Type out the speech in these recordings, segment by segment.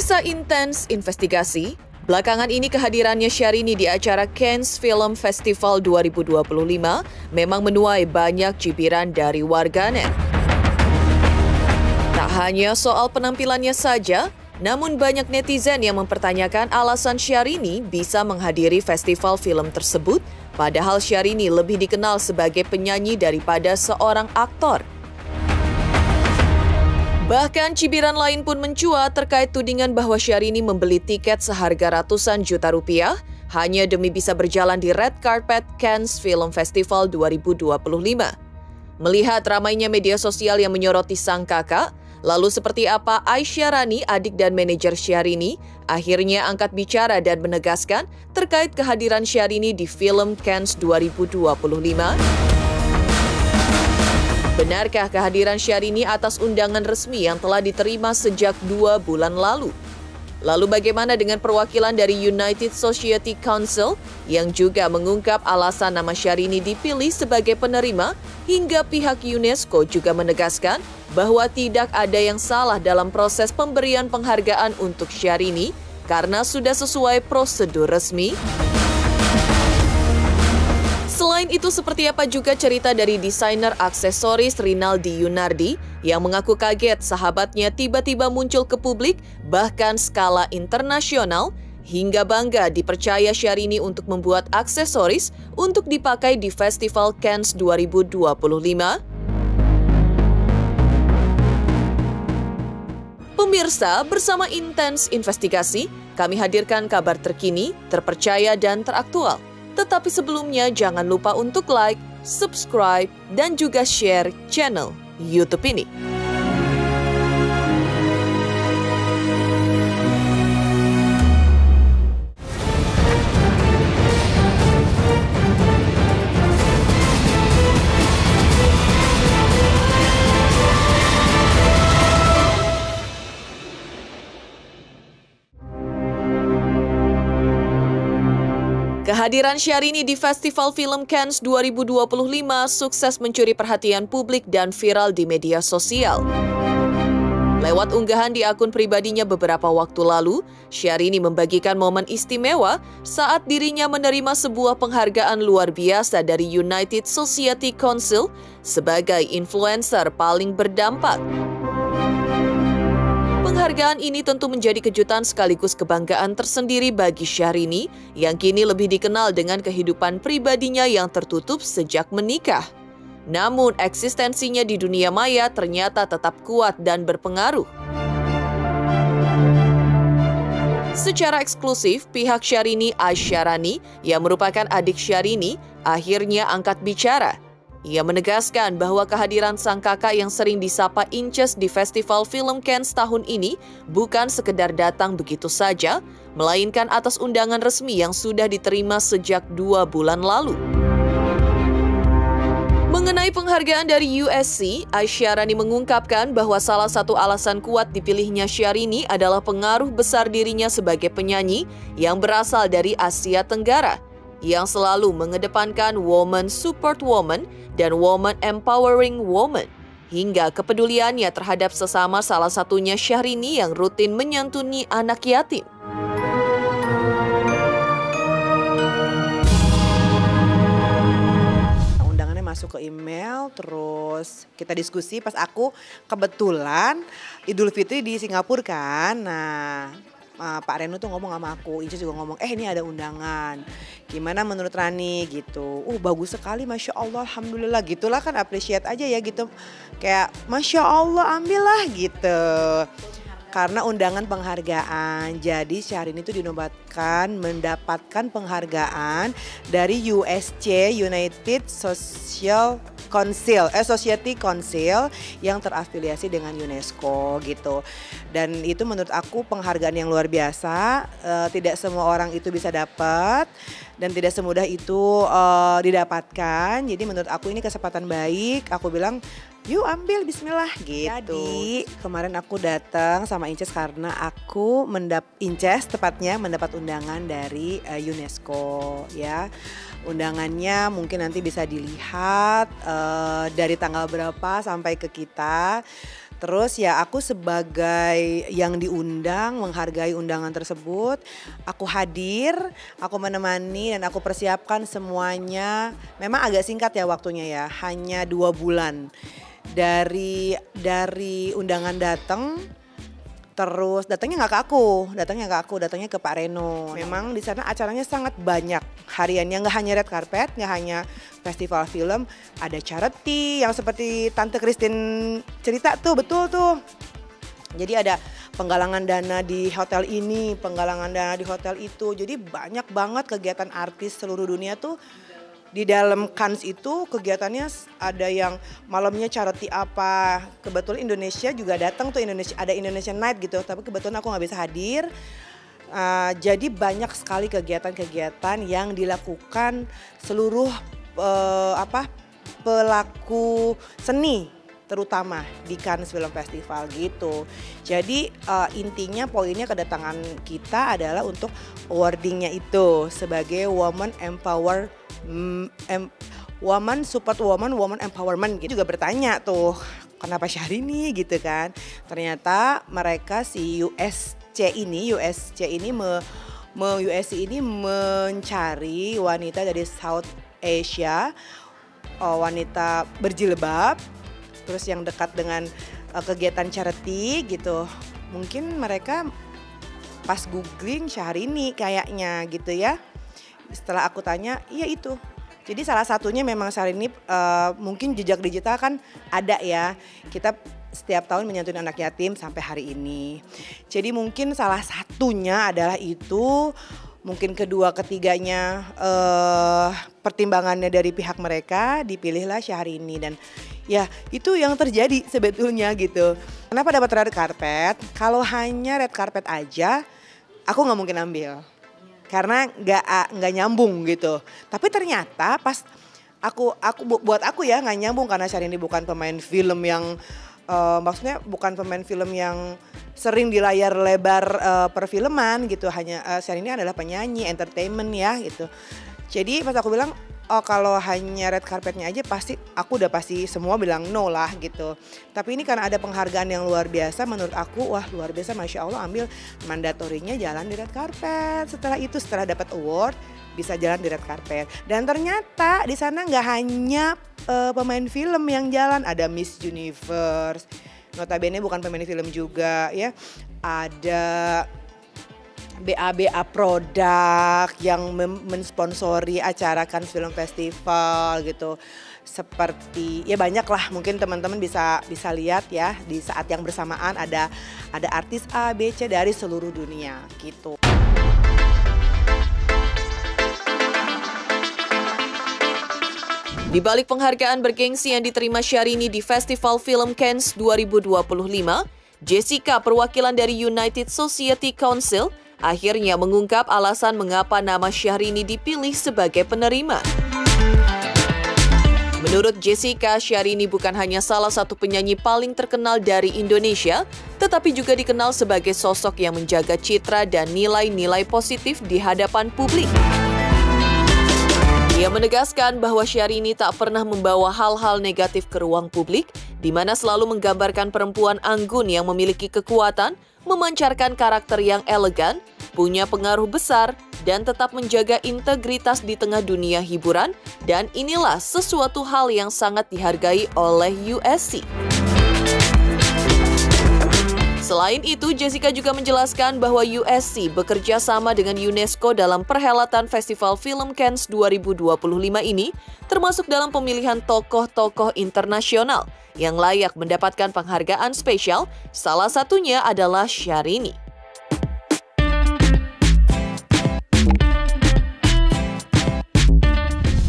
Pemirsa Intens Investigasi, belakangan ini kehadirannya Syahrini di acara Cannes Film Festival 2025 memang menuai banyak cibiran dari warganet. Tak hanya soal penampilannya saja, namun banyak netizen yang mempertanyakan alasan Syahrini bisa menghadiri festival film tersebut, padahal Syahrini lebih dikenal sebagai penyanyi daripada seorang aktor. Bahkan cibiran lain pun mencuat terkait tudingan bahwa Syahrini membeli tiket seharga ratusan juta rupiah hanya demi bisa berjalan di red carpet Cannes Film Festival 2025. Melihat ramainya media sosial yang menyoroti sang kakak, lalu seperti apa Aisyah Rani, adik dan manajer Syahrini, akhirnya angkat bicara dan menegaskan terkait kehadiran Syahrini di film Cannes 2025? Benarkah kehadiran Syahrini atas undangan resmi yang telah diterima sejak 2 bulan lalu? Lalu bagaimana dengan perwakilan dari United Society Council yang juga mengungkap alasan nama Syahrini dipilih sebagai penerima, hingga pihak UNESCO juga menegaskan bahwa tidak ada yang salah dalam proses pemberian penghargaan untuk Syahrini karena sudah sesuai prosedur resmi? Selain itu, seperti apa juga cerita dari desainer aksesoris Rinaldi Yunardi yang mengaku kaget sahabatnya tiba-tiba muncul ke publik bahkan skala internasional, hingga bangga dipercaya Syahrini untuk membuat aksesoris untuk dipakai di Festival Cannes 2025? Pemirsa, bersama Intens Investigasi, kami hadirkan kabar terkini, terpercaya dan teraktual. Tetapi sebelumnya jangan lupa untuk like, subscribe, dan juga share channel YouTube ini. Kehadiran Syahrini di Festival Film Cannes 2025 sukses mencuri perhatian publik dan viral di media sosial. Lewat unggahan di akun pribadinya beberapa waktu lalu, Syahrini membagikan momen istimewa saat dirinya menerima sebuah penghargaan luar biasa dari United Society Council sebagai influencer paling berdampak. Penghargaan ini tentu menjadi kejutan sekaligus kebanggaan tersendiri bagi Syahrini yang kini lebih dikenal dengan kehidupan pribadinya yang tertutup sejak menikah. Namun eksistensinya di dunia maya ternyata tetap kuat dan berpengaruh. Secara eksklusif, pihak Syahrini, Aisyah Rani, yang merupakan adik Syahrini, akhirnya angkat bicara. Ia menegaskan bahwa kehadiran sang kakak yang sering disapa Inces di Festival Film Cannes tahun ini bukan sekedar datang begitu saja, melainkan atas undangan resmi yang sudah diterima sejak 2 bulan lalu. Mengenai penghargaan dari USC, Aisyah Rani mengungkapkan bahwa salah satu alasan kuat dipilihnya Syahrini adalah pengaruh besar dirinya sebagai penyanyi yang berasal dari Asia Tenggara, yang selalu mengedepankan woman support woman dan woman empowering woman, hingga kepeduliannya terhadap sesama, salah satunya Syahrini yang rutin menyantuni anak yatim. Undangannya masuk ke email, terus kita diskusi pas aku kebetulan Idul Fitri di Singapura kan. Nah, Pak Reno tuh ngomong sama aku, Inces juga ngomong, ini ada undangan, gimana menurut Rani gitu. Bagus sekali, Masya Allah, Alhamdulillah, gitulah kan, appreciate aja ya gitu. Kayak Masya Allah, ambillah gitu. Karena undangan penghargaan, jadi Syahrini itu dinobatkan mendapatkan penghargaan dari USC, United Society Council yang terafiliasi dengan UNESCO gitu. Dan itu menurut aku penghargaan yang luar biasa, tidak semua orang itu bisa dapat dan tidak semudah itu didapatkan. Jadi menurut aku ini kesempatan baik, aku bilang yuk ambil, bismillah gitu. Jadi kemarin aku datang sama Inces karena aku Inces tepatnya mendapat undangan dari UNESCO ya. Undangannya mungkin nanti bisa dilihat dari tanggal berapa sampai ke kita. Terus ya aku sebagai yang diundang, menghargai undangan tersebut, aku hadir, aku menemani dan aku persiapkan semuanya. Memang agak singkat ya waktunya ya, hanya 2 bulan. Dari undangan datang, terus datangnya nggak ke aku, datangnya ke Pak Reno. Memang di sana acaranya sangat banyak hariannya, nggak hanya red carpet, nggak hanya festival film, ada charity yang seperti Tante Christine cerita tuh, betul tuh. Jadi ada penggalangan dana di hotel ini, penggalangan dana di hotel itu. Jadi banyak banget kegiatan artis seluruh dunia tuh. Di dalam Cannes itu kegiatannya ada yang malamnya charity apa. Kebetulan Indonesia juga datang tuh, ada Indonesian Night gitu. Tapi kebetulan aku nggak bisa hadir. Jadi banyak sekali kegiatan-kegiatan yang dilakukan seluruh pelaku seni, terutama di Cannes Film Festival gitu. Jadi intinya poinnya kedatangan kita adalah untuk awardingnya itu sebagai Woman Support Woman Empowerment gitu. Juga bertanya tuh kenapa Syahrini gitu kan. Ternyata mereka si USC ini mencari wanita dari South Asia, wanita berjilbab, terus yang dekat dengan kegiatan charity gitu. Mungkin mereka pas googling Syahrini kayaknya gitu ya. Setelah aku tanya, iya itu. Jadi salah satunya memang Syahrini, mungkin jejak digital kan ada ya. Kita setiap tahun menyantuni anak yatim sampai hari ini. Jadi mungkin salah satunya adalah itu. Mungkin kedua ketiganya pertimbangannya dari pihak mereka, dipilihlah Syahrini. Dan ya itu yang terjadi sebetulnya gitu. Kenapa dapat red carpet? Kalau hanya red carpet aja aku nggak mungkin ambil. Karena nggak nyambung gitu. Tapi ternyata pas buat aku ya nggak nyambung, karena Syahrini bukan pemain film yang maksudnya bukan pemain film yang sering di layar lebar perfilman gitu. Hanya Syahrini adalah penyanyi, entertainment ya gitu. Jadi pas aku bilang kalau hanya red carpetnya aja aku udah pasti semua bilang no lah gitu. Tapi ini karena ada penghargaan yang luar biasa, menurut aku wah luar biasa, Masya Allah, ambil mandatorinya jalan di red carpet. Setelah itu setelah dapat award bisa jalan di red carpet. Dan ternyata di sana nggak hanya pemain film yang jalan, ada Miss Universe, notabene bukan pemain film juga ya, ada BA produk yang mensponsori acara Cannes Film Festival gitu. Seperti ya banyak lah, mungkin teman-teman bisa lihat ya di saat yang bersamaan ada artis A, B, C dari seluruh dunia gitu. Di balik penghargaan bergengsi yang diterima Syahrini di Festival Film Cannes 2025, Jessica, perwakilan dari United Society Council, akhirnya mengungkap alasan mengapa nama Syahrini dipilih sebagai penerima. Menurut Jessica, Syahrini bukan hanya salah satu penyanyi paling terkenal dari Indonesia, tetapi juga dikenal sebagai sosok yang menjaga citra dan nilai-nilai positif di hadapan publik. Ia menegaskan bahwa Syahrini tak pernah membawa hal-hal negatif ke ruang publik, di mana selalu menggambarkan perempuan anggun yang memiliki kekuatan, memancarkan karakter yang elegan, punya pengaruh besar, dan tetap menjaga integritas di tengah dunia hiburan, dan inilah sesuatu hal yang sangat dihargai oleh USC. Selain itu, Jessica juga menjelaskan bahwa USC bekerja sama dengan UNESCO dalam perhelatan Festival Film Cannes 2025 ini, termasuk dalam pemilihan tokoh-tokoh internasional yang layak mendapatkan penghargaan spesial, salah satunya adalah Syahrini.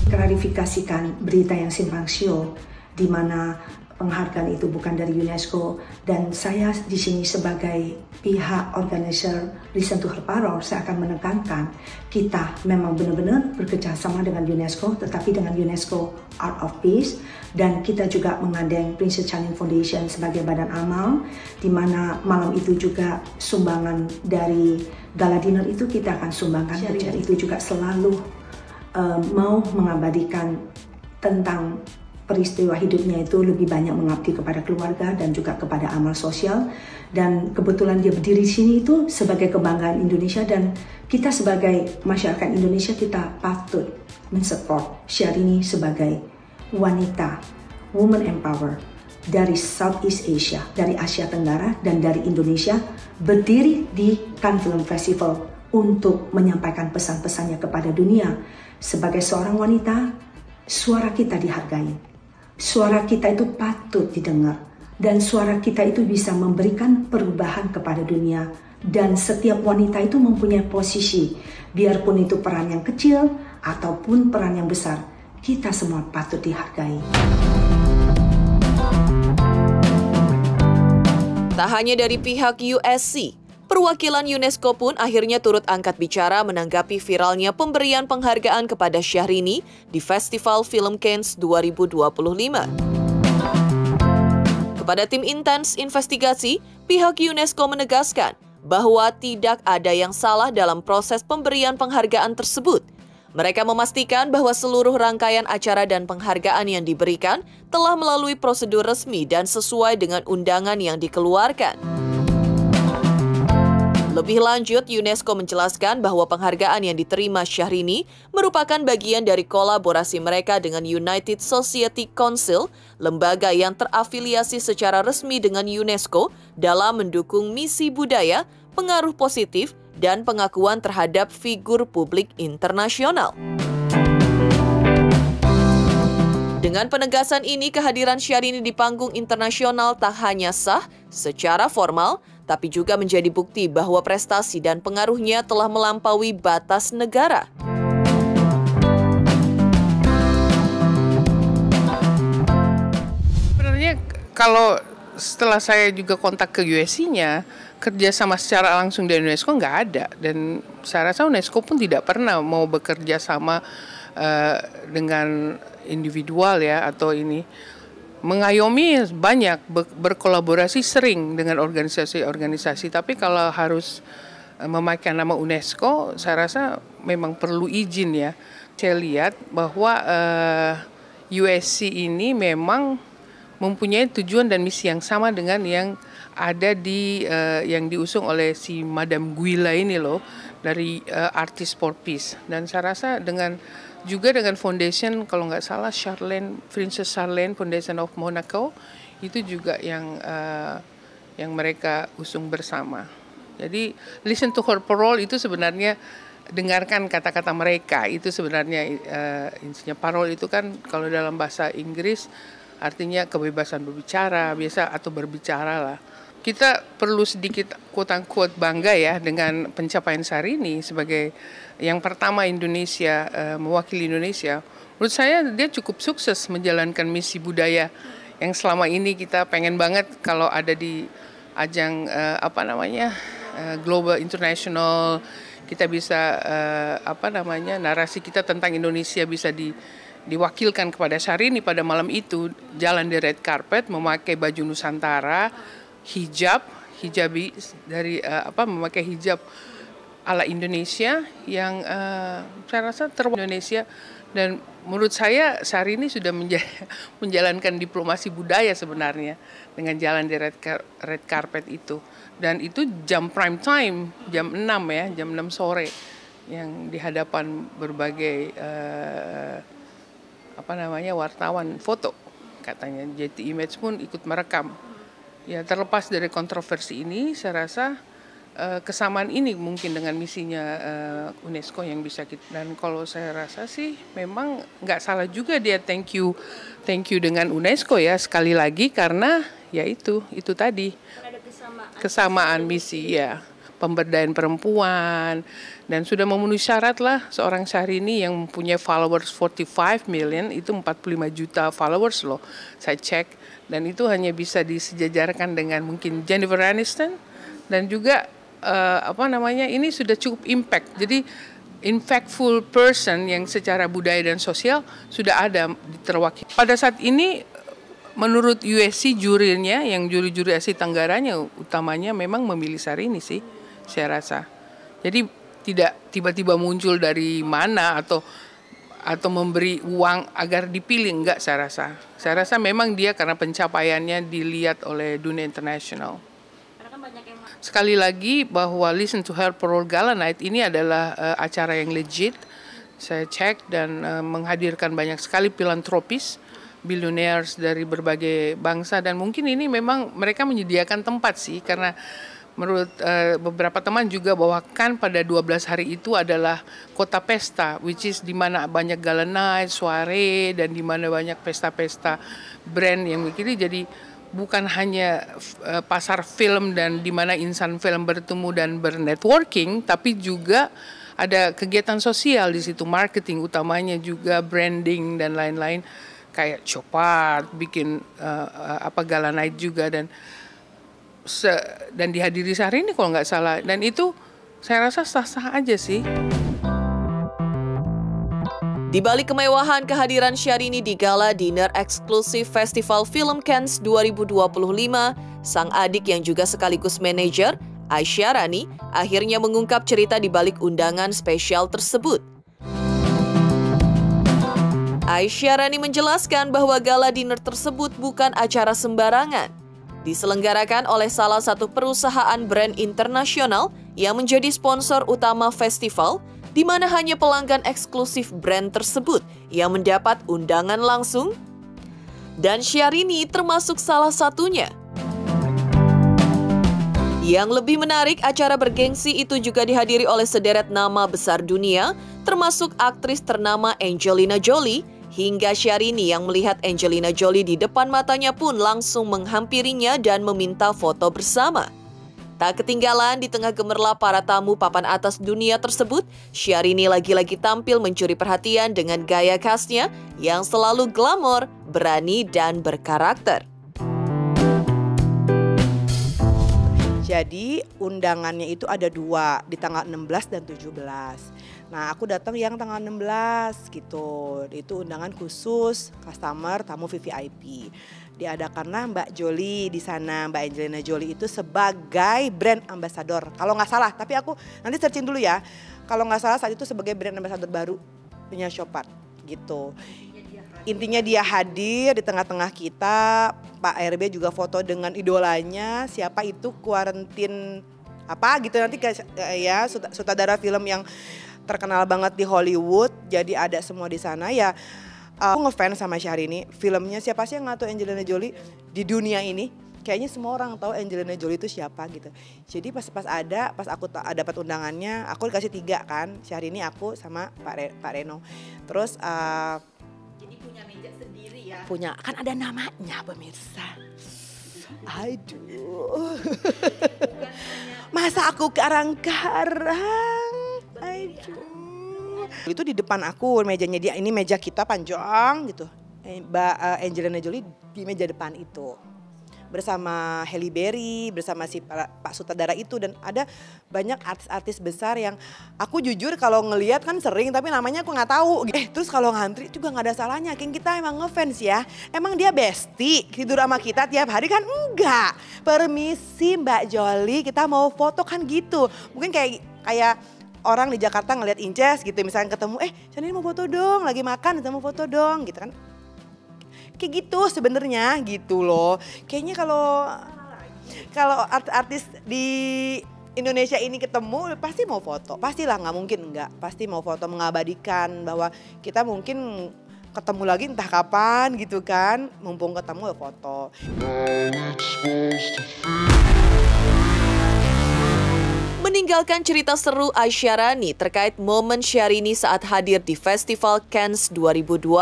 Klarifikasikan berita yang simpang siur, di mana penghargaan itu bukan dari UNESCO, dan saya di sini sebagai pihak organizer Listen to Her Parole, saya akan menekankan kita memang benar-benar bekerja sama dengan UNESCO, tetapi dengan UNESCO Art of Peace, dan kita juga mengandeng Princess Charlene Foundation sebagai badan amal, di mana malam itu juga sumbangan dari gala dinner itu kita akan sumbangkan. Itu juga selalu mau mengabadikan tentang peristiwa hidupnya itu lebih banyak mengabdi kepada keluarga dan juga kepada amal sosial. Dan kebetulan dia berdiri di sini itu sebagai kebanggaan Indonesia, dan kita sebagai masyarakat Indonesia kita patut mensupport Syahrini sebagai wanita, woman empower dari Southeast Asia, dari Asia Tenggara dan dari Indonesia, berdiri di Cannes Film Festival untuk menyampaikan pesan-pesannya kepada dunia. Sebagai seorang wanita, suara kita dihargai. Suara kita itu patut didengar, dan suara kita itu bisa memberikan perubahan kepada dunia. Dan setiap wanita itu mempunyai posisi, biarpun itu peran yang kecil ataupun peran yang besar, kita semua patut dihargai. Tak hanya dari pihak USC, perwakilan UNESCO pun akhirnya turut angkat bicara menanggapi viralnya pemberian penghargaan kepada Syahrini di Festival Film Cannes 2025. Kepada tim intens investigasi, pihak UNESCO menegaskan bahwa tidak ada yang salah dalam proses pemberian penghargaan tersebut. Mereka memastikan bahwa seluruh rangkaian acara dan penghargaan yang diberikan telah melalui prosedur resmi dan sesuai dengan undangan yang dikeluarkan. Lebih lanjut, UNESCO menjelaskan bahwa penghargaan yang diterima Syahrini merupakan bagian dari kolaborasi mereka dengan United Society Council, lembaga yang terafiliasi secara resmi dengan UNESCO dalam mendukung misi budaya, pengaruh positif, dan pengakuan terhadap figur publik internasional. Dengan penegasan ini, kehadiran Syahrini di panggung internasional tak hanya sah secara formal, tapi juga menjadi bukti bahwa prestasi dan pengaruhnya telah melampaui batas negara. Sebenarnya kalau setelah saya juga kontak ke USC-nya, kerjasama secara langsung dari UNESCO nggak ada. Dan saya rasa UNESCO pun tidak pernah mau bekerja sama dengan individual ya, atau ini. Mengayomi banyak, berkolaborasi sering dengan organisasi-organisasi, tapi kalau harus memakai nama UNESCO, saya rasa memang perlu izin ya. Saya lihat bahwa USC ini memang mempunyai tujuan dan misi yang sama dengan yang ada di yang diusung oleh si Madame Guila ini loh, dari Artists for Peace. Dan saya rasa dengan foundation, kalau nggak salah Princess Charlene Foundation of Monaco, itu juga yang mereka usung bersama. Jadi listen to her parole itu sebenarnya dengarkan kata-kata mereka, itu sebenarnya intinya. Parole itu kan kalau dalam bahasa Inggris artinya kebebasan berbicara biasa atau berbicara lah. Kita perlu sedikit quote-unquote bangga ya dengan pencapaian Syahrini sebagai yang pertama Indonesia, mewakili Indonesia. Menurut saya dia cukup sukses menjalankan misi budaya yang selama ini kita pengen banget kalau ada di ajang global international, kita bisa narasi kita tentang Indonesia bisa diwakilkan kepada Syahrini pada malam itu, jalan di red carpet memakai baju Nusantara, hijabi dari memakai hijab ala Indonesia yang saya rasa Indonesia. Dan menurut saya Syahrini sudah menjalankan diplomasi budaya sebenarnya dengan jalan di red carpet itu. Dan itu jam prime time, jam 6 ya, jam 6 sore yang di hadapan berbagai wartawan foto, katanya JT Image pun ikut merekam. Ya, terlepas dari kontroversi ini, saya rasa kesamaan ini mungkin dengan misinya UNESCO yang bisa kita. Dan kalau saya rasa sih memang nggak salah juga dia thank you dengan UNESCO ya, sekali lagi, karena ya itu tadi kesamaan misi ya, pemberdayaan perempuan, dan sudah memenuhi syarat lah seorang Syahrini yang mempunyai followers 45 million, itu 45 juta followers loh, saya cek. Dan itu hanya bisa disejajarkan dengan mungkin Jennifer Aniston, dan juga ini sudah cukup impact. Jadi impactful person yang secara budaya dan sosial sudah ada terwakili. Pada saat ini menurut USC jurinya, yang juri-juri Asia Tenggaranya utamanya memang memilih Syahrini sih, saya rasa. Jadi tidak tiba-tiba muncul dari mana atau atau memberi uang agar dipilih, enggak saya rasa. Saya rasa memang dia karena pencapaiannya dilihat oleh dunia internasional. Sekali lagi bahwa Listen to Her Pearl Gala Night ini adalah acara yang legit. Saya cek dan menghadirkan banyak sekali filantropis, billionaires dari berbagai bangsa, dan mungkin ini memang mereka menyediakan tempat sih, karena menurut beberapa teman juga bahwa kan pada 12 hari itu adalah kota pesta, which is di mana banyak gala night, soiree, dan di mana banyak pesta-pesta brand yang begini. Jadi bukan hanya pasar film dan di mana insan film bertemu dan bernetworking, tapi juga ada kegiatan sosial di situ, marketing utamanya juga, branding dan lain-lain, kayak Chopard bikin gala night juga, dan dihadiri sehari ini kalau nggak salah, dan itu saya rasa sah-sah aja sih. Di balik kemewahan kehadiran Syahrini di gala dinner eksklusif Festival Film Cannes 2025, sang adik yang juga sekaligus manajer, Aisyah Rani, akhirnya mengungkap cerita di balik undangan spesial tersebut. Aisyah Rani menjelaskan bahwa gala dinner tersebut bukan acara sembarangan. Diselenggarakan oleh salah satu perusahaan brand internasional yang menjadi sponsor utama festival, di mana hanya pelanggan eksklusif brand tersebut yang mendapat undangan langsung, dan Syahrini termasuk salah satunya. Yang lebih menarik, acara bergengsi itu juga dihadiri oleh sederet nama besar dunia, termasuk aktris ternama Angelina Jolie, hingga Syahrini yang melihat Angelina Jolie di depan matanya pun langsung menghampirinya dan meminta foto bersama. Tak ketinggalan, di tengah gemerlap para tamu papan atas dunia tersebut, Syahrini lagi-lagi tampil mencuri perhatian dengan gaya khasnya yang selalu glamor, berani, dan berkarakter. Jadi undangannya itu ada 2, di tanggal 16 dan 17. Nah, aku datang yang tanggal 16 gitu. Itu undangan khusus customer tamu VVIP. Diadakanlah Mbak Jolie di sana, Mbak Angelina Jolie itu sebagai brand ambassador. Kalau nggak salah, tapi aku nanti searching dulu ya. Kalau nggak salah saat itu sebagai brand ambassador baru punya Chopard gitu. Intinya dia hadir di tengah-tengah kita. Pak RB juga foto dengan idolanya. Siapa itu, Quarantine apa gitu, nanti ya sutradara film yang terkenal banget di Hollywood. Jadi ada semua di sana ya. Aku ngefans sama Syahrini. Filmnya siapa sih yang nggak tahu Angelina Jolie di dunia ini? Kayaknya semua orang tahu Angelina Jolie itu siapa gitu. Jadi pas aku dapat undangannya, aku dikasih 3 kan. Syahrini, aku sama Pak Reno. Terus jadi punya meja sendiri ya? Punya, kan ada namanya pemirsa. Aduh. Masa aku karang-karang. Aduh. Itu di depan aku mejanya dia, ini meja kita panjang gitu. Mbak Angelina Jolie di meja depan itu. Bersama Halle Berry, bersama si Pak sutradara itu, dan ada banyak artis-artis besar yang aku jujur kalau ngelihat kan sering, tapi namanya aku nggak tahu. Terus kalau ngantri juga nggak ada salahnya, kan kita emang ngefans ya. Emang dia bestie tidur sama kita tiap hari kan? Enggak. Permisi Mbak Jolie, kita mau foto kan gitu. Mungkin kayak orang di Jakarta ngelihat Inces gitu, misalnya ketemu, Syahrini mau foto dong, lagi makan, kita mau foto dong gitu kan. Kayak gitu sebenarnya gitu loh. Kayaknya kalau artis di Indonesia ini ketemu pasti mau foto. Pastilah, nggak mungkin enggak. Pasti mau foto, mengabadikan bahwa kita mungkin ketemu lagi entah kapan gitu kan. Mumpung ketemu ya foto. Meninggalkan cerita seru Aisyah Rani terkait momen Syahrini saat hadir di Festival Cannes 2025,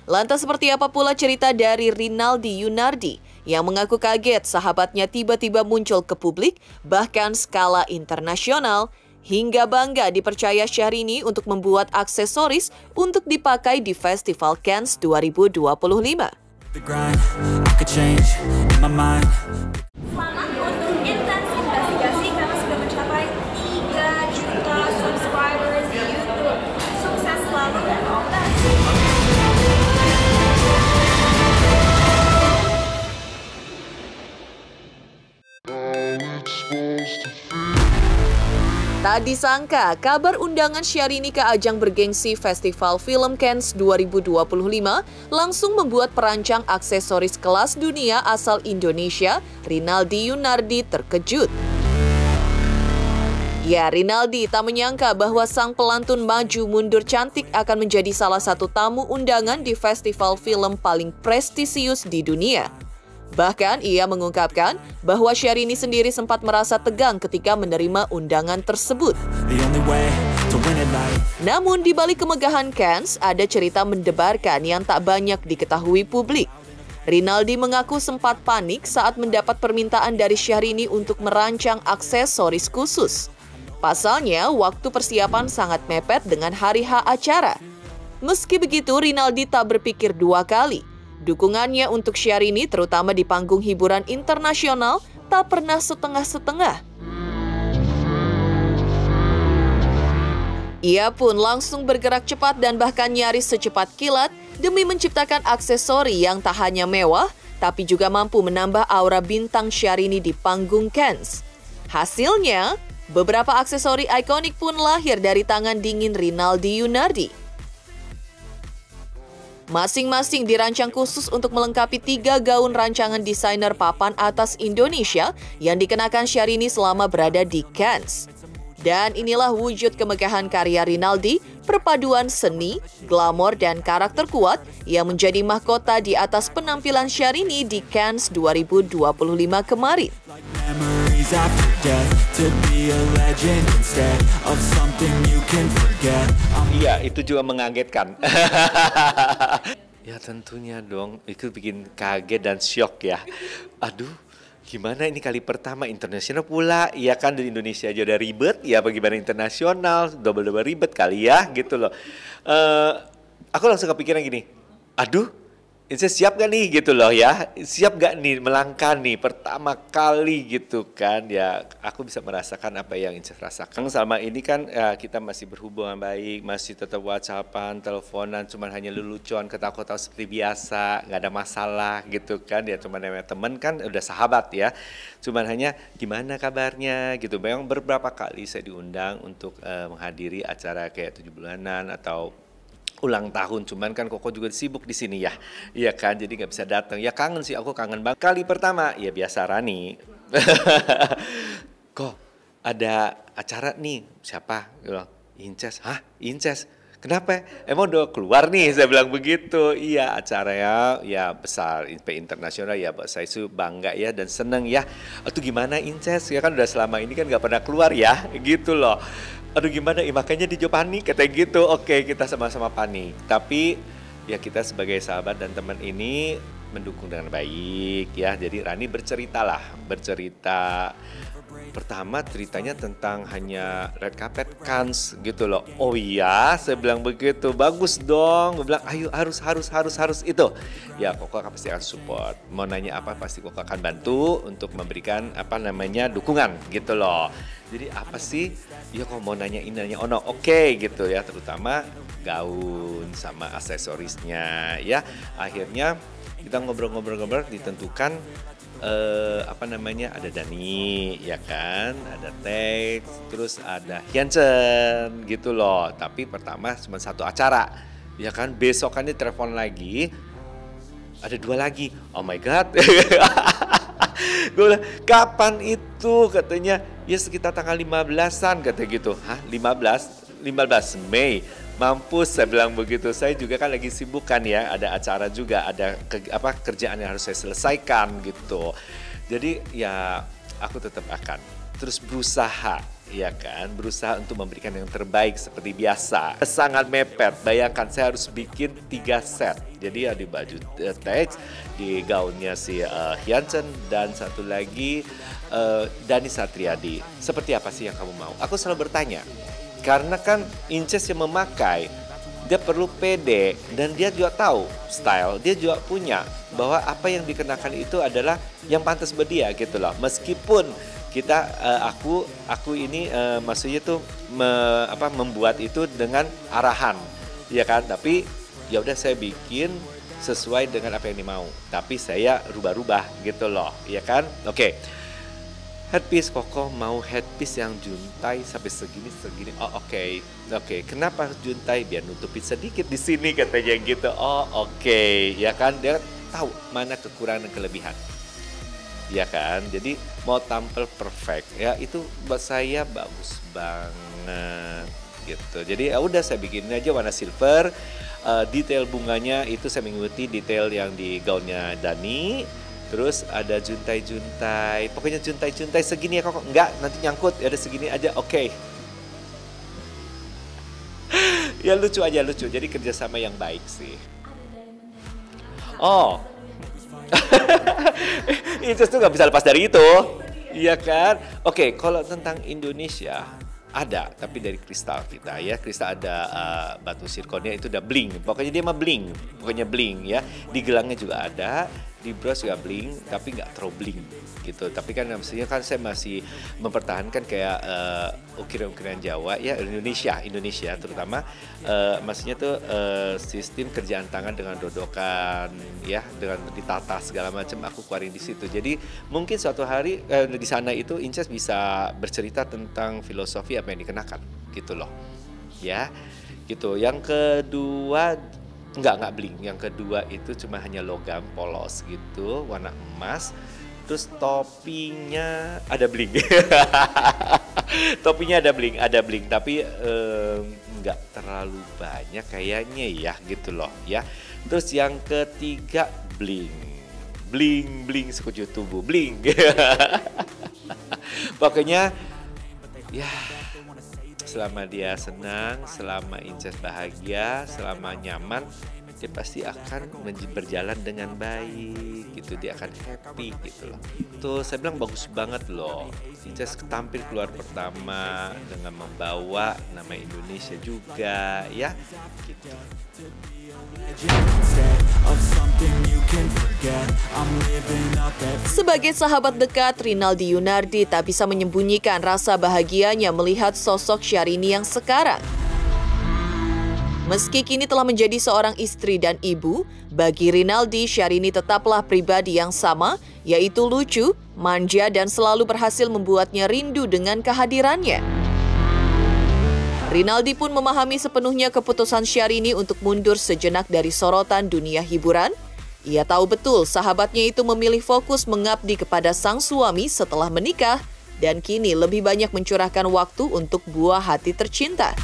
lantas seperti apa pula cerita dari Rinaldi Yunardi yang mengaku kaget sahabatnya tiba-tiba muncul ke publik, bahkan skala internasional, hingga bangga dipercaya Syahrini untuk membuat aksesoris untuk dipakai di Festival Cannes 2025. Selamat untuk intens investigasi karena sudah mencapai 3 juta subscribers di YouTube. Sukses selalu dan all the best. Tak disangka, kabar undangan Syahrini ke ajang bergengsi Festival Film Cannes 2025 langsung membuat perancang aksesoris kelas dunia asal Indonesia, Rinaldi Yunardi, terkejut. Ya, Rinaldi tak menyangka bahwa sang pelantun maju mundur cantik akan menjadi salah satu tamu undangan di festival film paling prestisius di dunia. Bahkan ia mengungkapkan bahwa Syahrini sendiri sempat merasa tegang ketika menerima undangan tersebut. Namun di balik kemegahan Cannes, ada cerita mendebarkan yang tak banyak diketahui publik. Rinaldi mengaku sempat panik saat mendapat permintaan dari Syahrini untuk merancang aksesoris khusus. Pasalnya, waktu persiapan sangat mepet dengan hari H acara. Meski begitu, Rinaldi tak berpikir dua kali. Dukungannya untuk Syahrini, terutama di panggung hiburan internasional, tak pernah setengah-setengah. Ia pun langsung bergerak cepat dan bahkan nyaris secepat kilat demi menciptakan aksesori yang tak hanya mewah, tapi juga mampu menambah aura bintang Syahrini di panggung Cannes. Hasilnya, beberapa aksesori ikonik pun lahir dari tangan dingin Rinaldi Yunardi. Masing-masing dirancang khusus untuk melengkapi 3 gaun rancangan desainer papan atas Indonesia yang dikenakan Syahrini selama berada di Cannes. Dan inilah wujud kemegahan karya Rinaldi, perpaduan seni, glamor, dan karakter kuat yang menjadi mahkota di atas penampilan Syahrini di Cannes 2025 kemarin. Iya, itu juga mengagetkan. Ya tentunya dong, itu bikin kaget dan syok ya. Aduh, gimana ini kali pertama internasional pula, ya kan di Indonesia aja udah ribet, ya bagaimana internasional, double-double ribet kali ya, gitu loh. Aku langsung kepikiran gini, aduh, saya siap gak nih gitu loh ya, siap gak nih melangkah nih pertama kali gitu kan ya. Aku bisa merasakan apa yang Inces rasakan. Selama ini kan ya, kita masih berhubungan baik, masih tetap whatsappan, teleponan, cuman hanya lelucon, ketawa-ketawa seperti biasa, gak ada masalah gitu kan ya. Cuman namanya temen kan udah sahabat ya, cuman hanya gimana kabarnya gitu. Memang beberapa kali saya diundang untuk menghadiri acara kayak 7 bulanan atau ulang tahun, cuman kan Koko juga sibuk di sini ya, iya kan, jadi nggak bisa datang. Ya kangen sih, aku kangen banget. Kali pertama, ya biasa Rani, kok ada acara nih, siapa? Inces, hah? Inces? Kenapa? Emang udah keluar nih? Saya bilang begitu. Iya, acaranya ya besar, internasional ya. Saya itu bangga ya dan seneng ya. Aduh gimana Inces? Ya kan udah selama ini kan nggak pernah keluar ya, gitu loh. Aduh gimana, makanya dia panik, katanya gitu. Oke, kita sama-sama panik. Tapi ya kita sebagai sahabat dan teman ini mendukung dengan baik ya. Jadi Rani bercerita. Pertama ceritanya tentang hanya red carpet Cannes gitu loh. Oh iya, saya bilang begitu. Bagus dong. Gue bilang ayo harus itu. Ya Koko pasti akan support. Mau nanya apa pasti Koko akan bantu untuk memberikan dukungan gitu loh. Jadi apa sih? Ya kok mau nanya ono, oke gitu ya. Terutama gaun sama aksesorisnya ya. Akhirnya kita ngobrol-ngobrol ditentukan ada Dani ya kan, ada Tex, terus ada Hyunchen gitu loh. Tapi pertama cuma satu acara ya kan, besokannya telepon lagi ada 2 lagi. Oh my god. Gue bilang kapan itu, katanya ya sekitar tanggal 15-an katanya gitu. Hah 15 Mei. Mampus, saya bilang begitu. Saya juga kan lagi sibuk kan ya, ada acara juga, ada kerjaan yang harus saya selesaikan gitu. Jadi ya aku tetap akan terus berusaha ya kan, berusaha untuk memberikan yang terbaik seperti biasa. Sangat mepet, bayangkan saya harus bikin 3 set. Jadi ya di baju Tex, di gaunnya si Hyunchen, dan satu lagi Dani Satriadi. Seperti apa sih yang kamu mau? Aku selalu bertanya. Karena kan Inces yang memakai, dia perlu pede dan dia juga tahu style, dia juga punya bahwa apa yang dikenakan itu adalah yang pantas buat dia gitu loh. Meskipun kita aku ini maksudnya tuh membuat itu dengan arahan, ya kan? Tapi ya udah saya bikin sesuai dengan apa yang dimau. Tapi saya rubah-rubah gitu loh, ya kan? Oke. Headpiece, Koko mau headpiece yang juntai sampai segini. Oh oke. Kenapa juntai? Biar nutupin sedikit di sini katanya gitu. Oh oke. Ya kan, dia tahu mana kekurangan dan kelebihan. Ya kan, jadi mau tampil perfect ya, itu buat saya bagus banget gitu. Jadi ya udah saya bikinin aja warna silver. Detail bunganya itu saya mengikuti detail yang di gaunnya Dani. Terus ada juntai-juntai, pokoknya juntai-juntai segini ya Koko. Enggak, nanti nyangkut, ada segini aja, oke. Ya lucu aja, lucu. Jadi kerjasama yang baik sih. Oh. Inces tuh gak bisa lepas dari itu. Iya kan? Oke, kalau tentang Indonesia, ada, tapi dari kristal kita ya. Kristal ada batu sirkonnya itu udah bling. Pokoknya dia mah bling, pokoknya bling ya. Di gelangnya juga ada, di bros juga bling, tapi nggak terlalu bling gitu. Tapi kan maksudnya kan saya masih mempertahankan kayak ukiran-ukiran Jawa ya, Indonesia terutama maksudnya tuh sistem kerjaan tangan dengan dodokan ya, dengan ditata segala macam aku keluarin di situ. Jadi mungkin suatu hari di sana itu Inces bisa bercerita tentang filosofi apa yang dikenakan gitu loh ya gitu. Yang kedua enggak bling, yang kedua itu cuma hanya logam polos gitu, warna emas. Terus topinya ada bling. Topinya ada bling, tapi enggak terlalu banyak kayaknya ya gitu loh ya. Terus yang ketiga bling sekujur tubuh, bling. Pokoknya ya selama dia senang, selama Inces bahagia, selama nyaman, dia pasti akan berjalan dengan baik gitu, dia akan happy gitu loh. Tuh saya bilang bagus banget loh, Inces tampil keluar pertama dengan membawa nama Indonesia juga ya gitu. Sebagai sahabat dekat, Rinaldi Yunardi tak bisa menyembunyikan rasa bahagianya melihat sosok Syahrini yang sekarang. Meski kini telah menjadi seorang istri dan ibu, bagi Rinaldi, Syahrini tetaplah pribadi yang sama, yaitu lucu, manja, dan selalu berhasil membuatnya rindu dengan kehadirannya. Rinaldi pun memahami sepenuhnya keputusan Syahrini untuk mundur sejenak dari sorotan dunia hiburan. Ia tahu betul sahabatnya itu memilih fokus mengabdi kepada sang suami setelah menikah dan kini lebih banyak mencurahkan waktu untuk buah hati tercinta.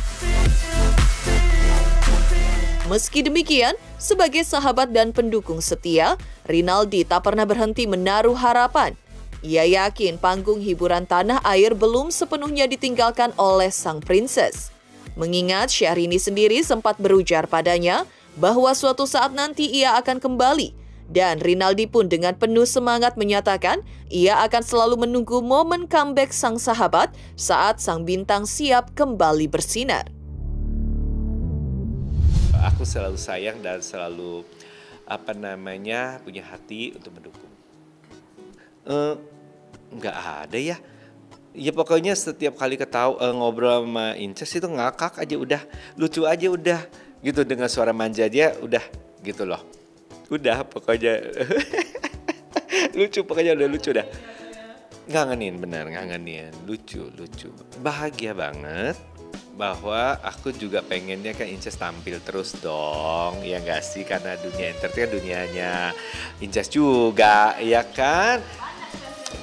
Meski demikian, sebagai sahabat dan pendukung setia, Rinaldi tak pernah berhenti menaruh harapan. Ia yakin panggung hiburan tanah air belum sepenuhnya ditinggalkan oleh sang princess. Mengingat Syahrini sendiri sempat berujar padanya bahwa suatu saat nanti ia akan kembali. Dan Rinaldi pun dengan penuh semangat menyatakan ia akan selalu menunggu momen comeback sang sahabat saat sang bintang siap kembali bersinar. Aku selalu sayang dan selalu punya hati untuk mendukung. Nggak ada ya. Ya pokoknya setiap kali ngobrol sama Inces itu ngakak aja udah, lucu aja udah gitu, dengan suara manja aja udah gitu loh. Udah pokoknya lucu, pokoknya udah lucu dah. Ngangenin, lucu. Bahagia banget bahwa aku juga pengennya kan Inces tampil terus dong, ya nggak sih? Karena dunia entertain dunianya Inces juga, ya kan?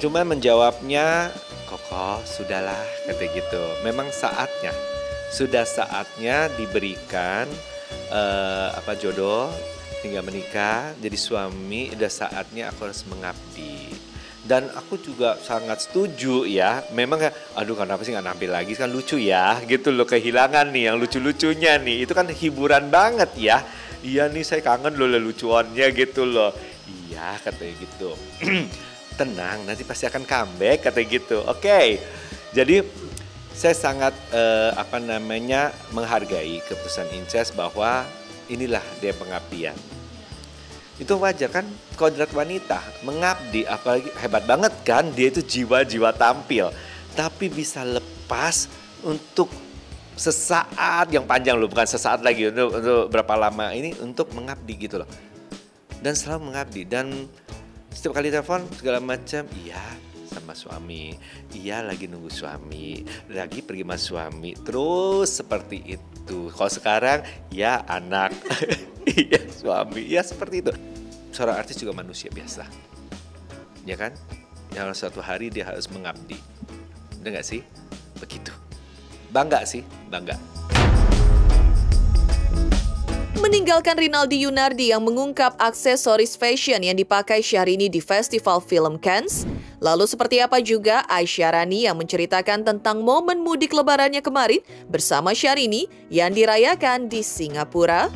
Cuma menjawabnya, Koko, sudahlah, kata gitu. Memang sudah saatnya diberikan jodoh, tinggal menikah, jadi suami, udah saatnya aku harus mengabdi. Dan aku juga sangat setuju ya, memang aduh kenapa sih nggak nampil lagi, kan lucu ya, gitu loh, kehilangan nih yang lucu-lucunya nih, itu kan hiburan banget ya. Iya nih saya kangen loh lucuannya gitu loh. Iya katanya gitu. Tenang, nanti pasti akan comeback katanya gitu. Oke. Jadi saya sangat menghargai keputusan Inces bahwa inilah dia pengabdian. Itu wajar kan, kodrat wanita mengabdi, apalagi hebat banget kan, dia itu jiwa-jiwa tampil, tapi bisa lepas untuk sesaat yang panjang loh, bukan sesaat lagi, untuk berapa lama ini untuk mengabdi gitu loh. Dan selalu mengabdi, dan setiap kali telepon segala macam, iya sama suami. Iya lagi nunggu suami, lagi pergi sama suami. Terus seperti itu. Kalau sekarang ya anak, iya suami, ya seperti itu. Seorang artis juga manusia biasa, ya kan? Yang suatu hari dia harus mengabdi. Bener gak sih? Begitu. Bangga sih, bangga. Meninggalkan Rinaldi Yunardi yang mengungkap aksesoris fashion yang dipakai Syahrini di Festival Film Cannes, lalu seperti apa juga Aisyah Rani yang menceritakan tentang momen mudik lebarannya kemarin bersama Syahrini yang dirayakan di Singapura?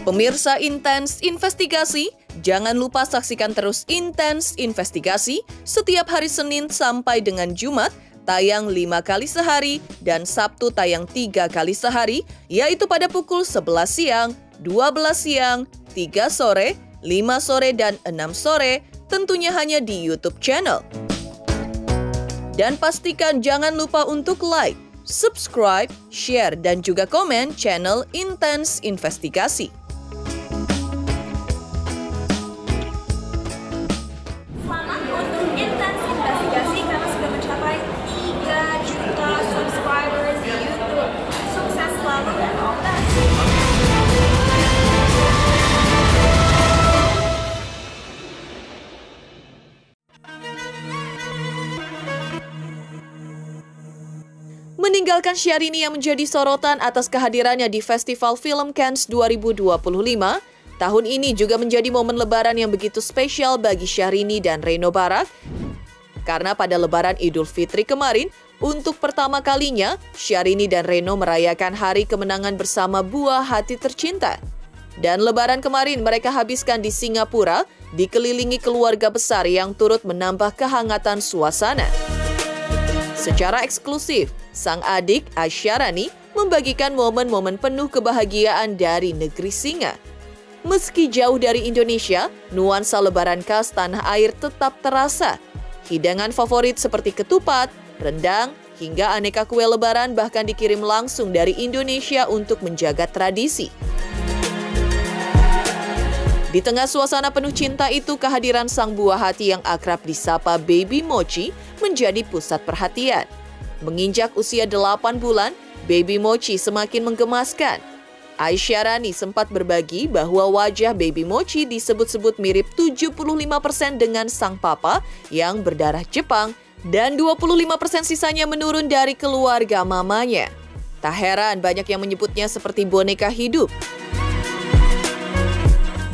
Pemirsa Intens Investigasi, jangan lupa saksikan terus Intens Investigasi setiap hari Senin sampai dengan Jumat, tayang 5 kali sehari, dan Sabtu tayang 3 kali sehari, yaitu pada pukul 11 siang, 12 siang, 3 sore, 5 sore, dan 6 sore, tentunya hanya di YouTube channel. Dan pastikan jangan lupa untuk like, subscribe, share, dan juga komen channel Intens Investigasi. Selamat untuk Intens Investigasi karena sudah mencapai 3 juta subscribers di YouTube. Sukses selalu dan all the best. Meninggalkan Syahrini yang menjadi sorotan atas kehadirannya di Festival Film Cannes 2025, tahun ini juga menjadi momen lebaran yang begitu spesial bagi Syahrini dan Reno Barak. Karena pada lebaran Idul Fitri kemarin, untuk pertama kalinya, Syahrini dan Reno merayakan hari kemenangan bersama buah hati tercinta. Dan lebaran kemarin mereka habiskan di Singapura, dikelilingi keluarga besar yang turut menambah kehangatan suasana. Secara eksklusif, sang adik Aisyah Rani membagikan momen-momen penuh kebahagiaan dari negeri singa. Meski jauh dari Indonesia, nuansa lebaran khas tanah air tetap terasa. Hidangan favorit seperti ketupat, rendang, hingga aneka kue lebaran bahkan dikirim langsung dari Indonesia untuk menjaga tradisi. Di tengah suasana penuh cinta itu, kehadiran sang buah hati yang akrab disapa Baby Mochi menjadi pusat perhatian. Menginjak usia 8 bulan, Baby Mochi semakin menggemaskan. Aisyah Rani sempat berbagi bahwa wajah Baby Mochi disebut-sebut mirip 75% dengan sang papa yang berdarah Jepang dan 25% sisanya menurun dari keluarga mamanya. Tak heran banyak yang menyebutnya seperti boneka hidup.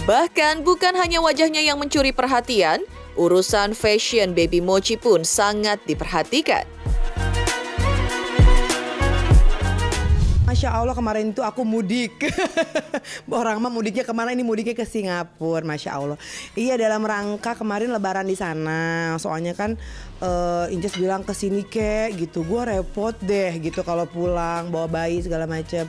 Bahkan bukan hanya wajahnya yang mencuri perhatian, urusan fashion Baby Mochi pun sangat diperhatikan. Masya Allah kemarin itu aku mudik. Orang mah mudiknya kemana, ini mudiknya ke Singapura, Masya Allah. Iya, dalam rangka kemarin lebaran di sana. Soalnya kan Inces bilang kesini kek gitu. Gue repot deh gitu kalau pulang bawa bayi segala macam.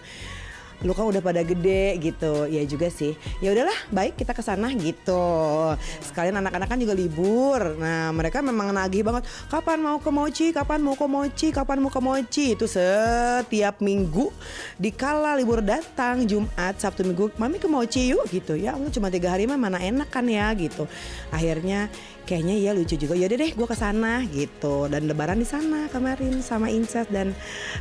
Lu kan udah pada gede gitu, ya juga sih. Ya udahlah, baik kita ke sana gitu. Sekalian anak-anak kan juga libur. Nah, mereka memang nagih banget. Kapan mau ke Mochi? Kapan mau ke Mochi? Kapan mau ke Mochi? Itu setiap minggu dikala libur datang, Jumat, Sabtu, Minggu, Mami ke Mochi yuk gitu. Ya Allah, cuma 3 hari mah mana enak kan ya gitu. Akhirnya kayaknya iya lucu juga. Yaudah deh, gue ke sana gitu. Dan lebaran di sana kemarin sama Inces dan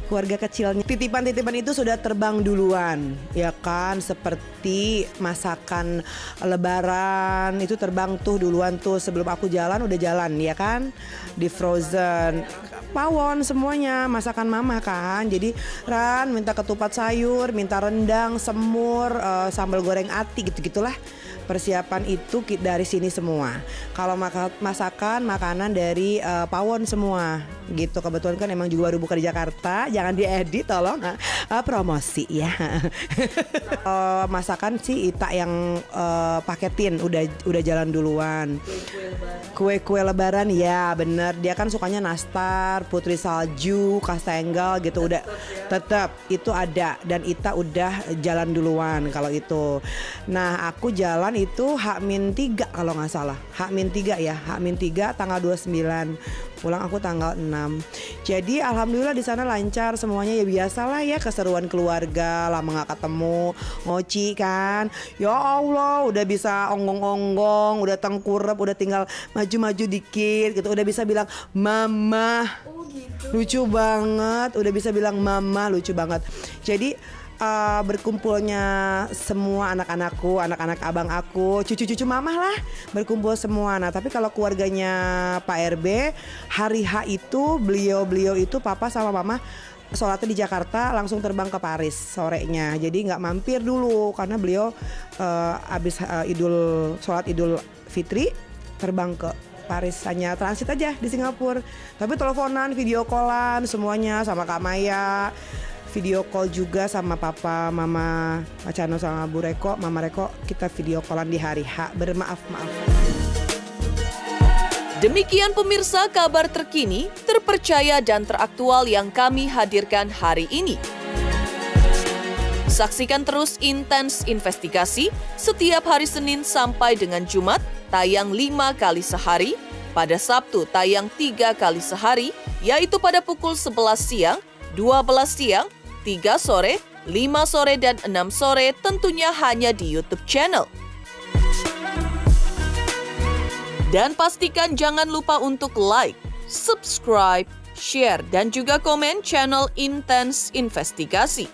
keluarga kecilnya. Titipan-titipan itu sudah terbang duluan, ya kan? Seperti masakan lebaran itu terbang tuh duluan tuh, sebelum aku jalan udah jalan, ya kan? Di frozen. Pawon semuanya masakan mama kan. Jadi Ran minta ketupat sayur, minta rendang, semur, sambal goreng ati gitu-gitulah. Persiapan itu dari sini semua. Kalau masakan makanan dari Pawon semua gitu. Kebetulan kan emang juga baru buka di Jakarta. Jangan diedit tolong, promosi ya. Masakan si Ita yang paketin udah jalan duluan. Kue-kue lebaran ya bener. Dia kan sukanya nastar, putri salju, kastengel gitu. Udah tetap itu ada. Dan Ita udah jalan duluan kalau itu. Nah aku jalan pulang itu H-3 kalau nggak salah. H-3 ya, H-3 tanggal 29. Pulang aku tanggal 6. Jadi alhamdulillah di sana lancar semuanya, ya biasalah ya, keseruan keluarga, lama nggak ketemu, ngoci kan. Ya Allah, udah bisa onggong-onggong, udah tengkurap, udah tinggal maju-maju dikit gitu, udah bisa bilang mama. Lucu banget, udah bisa bilang mama, lucu banget. Jadi berkumpulnya semua anak-anakku, anak-anak abang aku, cucu-cucu mamah lah, berkumpul semua. Nah tapi kalau keluarganya Pak RB, hari H itu beliau itu papa sama mama sholatnya di Jakarta, langsung terbang ke Paris sorenya. Jadi nggak mampir dulu karena beliau habis sholat Idul Fitri terbang ke Paris, hanya transit aja di Singapura. Tapi teleponan, video callan semuanya sama Kak Maya. Video call juga sama papa, mama, Pak Cano sama Bu Reko, Mama Reko, kita video callan di hari H, bermaaf-maaf. Demikian pemirsa kabar terkini, terpercaya dan teraktual yang kami hadirkan hari ini. Saksikan terus Intens Investigasi setiap hari Senin sampai dengan Jumat, tayang 5 kali sehari, pada Sabtu tayang 3 kali sehari, yaitu pada pukul 11 siang, 12 siang, 3 sore, 5 sore, dan 6 sore, tentunya hanya di YouTube channel. Dan pastikan jangan lupa untuk like, subscribe, share, dan juga komen channel Intens Investigasi.